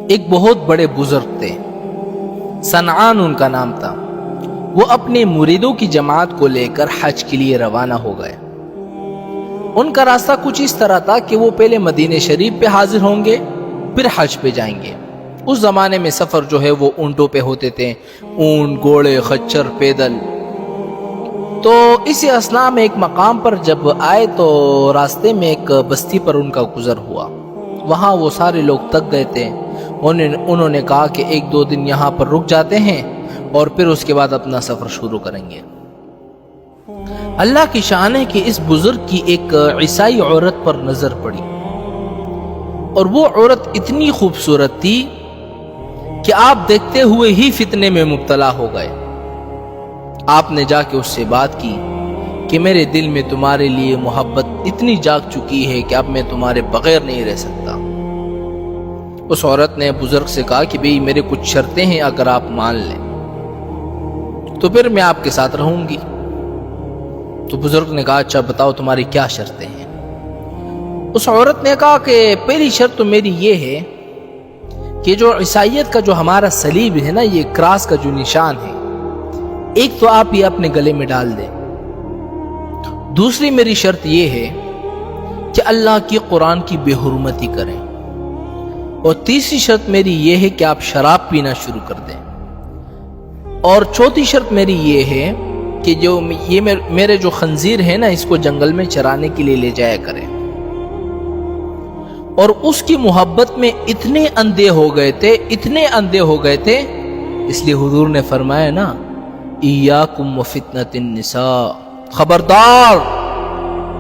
ایک بہت بڑے بزرگ تھے، صنعان ان کا نام تھا۔ وہ اپنے مریدوں کی جماعت کو لے کر حج کے لیے روانہ ہو گئے۔ ان کا راستہ کچھ اس طرح تھا کہ وہ پہلے مدینہ شریف پہ حاضر ہوں گے، پھر حج پہ جائیں گے۔ اس زمانے میں سفر جو ہے وہ اونٹوں پہ ہوتے تھے، اونٹ، گھوڑے، خچر، پیدل۔ تو اسی اثناء میں ایک مقام پر جب آئے تو راستے میں ایک بستی پر ان کا گزر ہوا۔ وہاں وہ سارے لوگ تک گئے تھے۔ انہوں نے کہا کہ ایک دو دن یہاں پر رک جاتے ہیں اور پھر اس کے بعد اپنا سفر شروع کریں گے۔ اللہ کی شان ہے کہ اس بزرگ کی ایک عیسائی عورت پر نظر پڑی، اور وہ عورت اتنی خوبصورت تھی کہ آپ دیکھتے ہوئے ہی فتنے میں مبتلا ہو گئے۔ آپ نے جا کے اس سے بات کی کہ میرے دل میں تمہارے لیے محبت اتنی جاگ چکی ہے کہ اب میں تمہارے بغیر نہیں رہ سکتا۔ اس عورت نے بزرگ سے کہا کہ بھئی میرے کچھ شرطیں ہیں، اگر آپ مان لیں تو پھر میں آپ کے ساتھ رہوں گی۔ تو بزرگ نے کہا اچھا بتاؤ تمہاری کیا شرطیں ہیں؟ اس عورت نے کہا کہ پہلی شرط تو میری یہ ہے کہ جو عیسائیت کا جو ہمارا صلیب ہے نا، یہ کراس کا جو نشان ہے، ایک تو آپ یہ اپنے گلے میں ڈال دیں۔ دوسری میری شرط یہ ہے کہ اللہ کی قرآن کی بے حرمتی کریں۔ اور تیسری شرط میری یہ ہے کہ آپ شراب پینا شروع کر دیں۔ اور چوتھی شرط میری یہ ہے کہ جو یہ میرے جو خنزیر ہے نا، اس کو جنگل میں چرانے کے لیے لے جایا کریں۔ اور اس کی محبت میں اتنے اندھے ہو گئے تھے، اس لیے حضور نے فرمایا نا، ایاکم وفتنۃ النساء، خبردار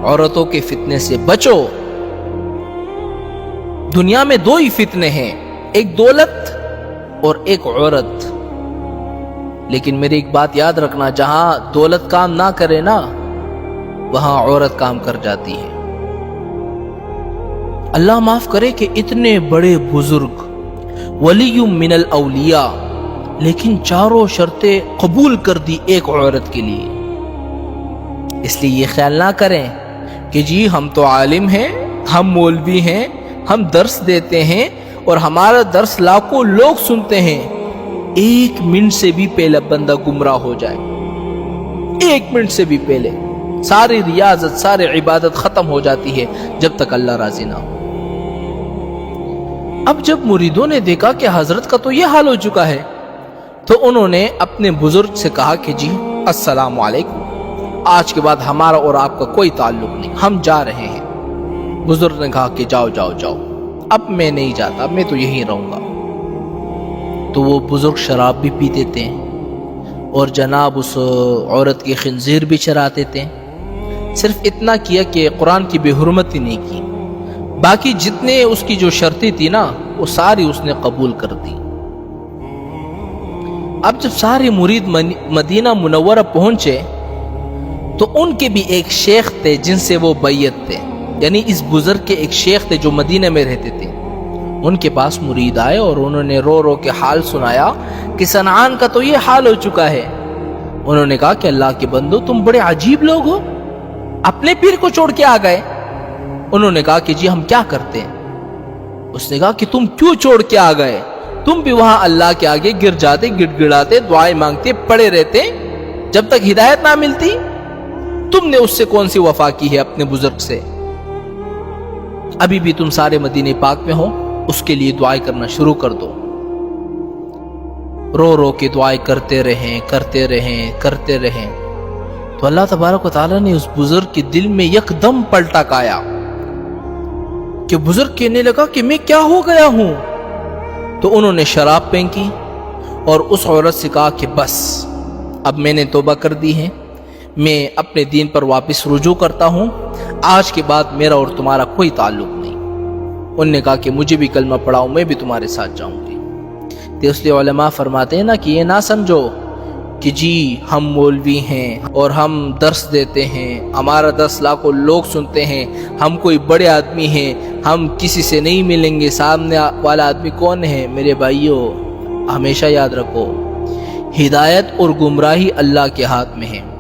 عورتوں کے فتنے سے بچو۔ دنیا میں دو ہی فتنے ہیں، ایک دولت اور ایک عورت۔ لیکن میری ایک بات یاد رکھنا، جہاں دولت کام نہ کرے نا، وہاں عورت کام کر جاتی ہے۔ اللہ معاف کرے کہ اتنے بڑے بزرگ، ولی من الاولیاء، لیکن چاروں شرطیں قبول کر دی ایک عورت کے لیے۔ اس لیے یہ خیال نہ کریں کہ جی ہم تو عالم ہیں، ہم مولوی ہیں، ہم درس دیتے ہیں اور ہمارا درس لاکھوں لوگ سنتے ہیں، ایک منٹ سے بھی پہلے بندہ گمراہ ہو جائے، ایک منٹ سے بھی پہلے ساری ریاضت، ساری عبادت ختم ہو جاتی ہے جب تک اللہ راضی نہ ہو۔ اب جب مریدوں نے دیکھا کہ حضرت کا تو یہ حال ہو چکا ہے، تو انہوں نے اپنے بزرگ سے کہا کہ جی السلام علیکم، آج کے بعد ہمارا اور آپ کا کوئی تعلق نہیں، ہم جا رہے ہیں۔ بزرگ نے کہا کہ جاؤ جاؤ جاؤ، اب میں نہیں جاتا، میں تو یہیں رہوں گا۔ تو وہ بزرگ شراب بھی پیتے تھے اور جناب اس عورت کے خنزیر بھی چراتے تھے۔ صرف اتنا کیا کہ قرآن کی بے حرمتی نہیں کی، باقی جتنے اس کی جو شرطیں تھی نا، وہ ساری اس نے قبول کر دی۔ اب جب سارے مرید مدینہ منورہ پہنچے تو ان کے بھی ایک شیخ تھے جن سے وہ بیعت تھے، یعنی اس بزرگ کے ایک شیخ تھے جو مدینہ میں رہتے تھے۔ ان کے پاس مرید آئے اور انہوں نے رو رو کے حال سنایا کہ صنعان کا تو یہ حال ہو چکا ہے۔ انہوں نے کہا کہ اللہ کے بندو، تم بڑے عجیب لوگ ہو، اپنے پیر کو چھوڑ کے آ گئے۔ انہوں نے کہا کہ جی ہم کیا کرتے ہیں؟ اس نے کہا کہ تم کیوں چھوڑ کے آ گئے؟ تم بھی وہاں اللہ کے آگے گر جاتے، گڑ گڑاتے، دعائیں مانگتے، پڑے رہتے جب تک ہدایت نہ ملتی۔ تم نے اس سے کون سی وفا کی ہے اپنے بزرگ سے؟ ابھی بھی تم سارے مدینہ پاک میں ہو، اس کے لیے دعائیں کرنا شروع کر دو۔ رو رو کے دعائیں کرتے رہیں۔ تو اللہ تبارک و تعالیٰ نے اس بزرگ کے دل میں یکدم پلٹا کایا کہ بزرگ کہنے لگا کہ میں کیا ہو گیا ہوں؟ تو انہوں نے شراب پھینکی اور اس عورت سے کہا کہ بس اب میں نے توبہ کر دی ہے، میں اپنے دین پر واپس رجوع کرتا ہوں، آج کے بعد میرا اور تمہارا کوئی تعلق نہیں۔ انہوں نے کہا کہ مجھے بھی کلمہ پڑھاؤ، میں بھی تمہارے ساتھ جاؤں گی۔ تو اس لیے علماء فرماتے ہیں نا کہ یہ نہ سمجھو کہ جی ہم مولوی ہیں اور ہم درس دیتے ہیں، ہمارا درس لاکھوں لوگ سنتے ہیں، ہم کوئی بڑے آدمی ہیں، ہم کسی سے نہیں ملیں گے۔ سامنے والا آدمی کون ہے؟ میرے بھائیوں، ہمیشہ یاد رکھو، ہدایت اور گمراہی اللہ کے ہاتھ میں ہے۔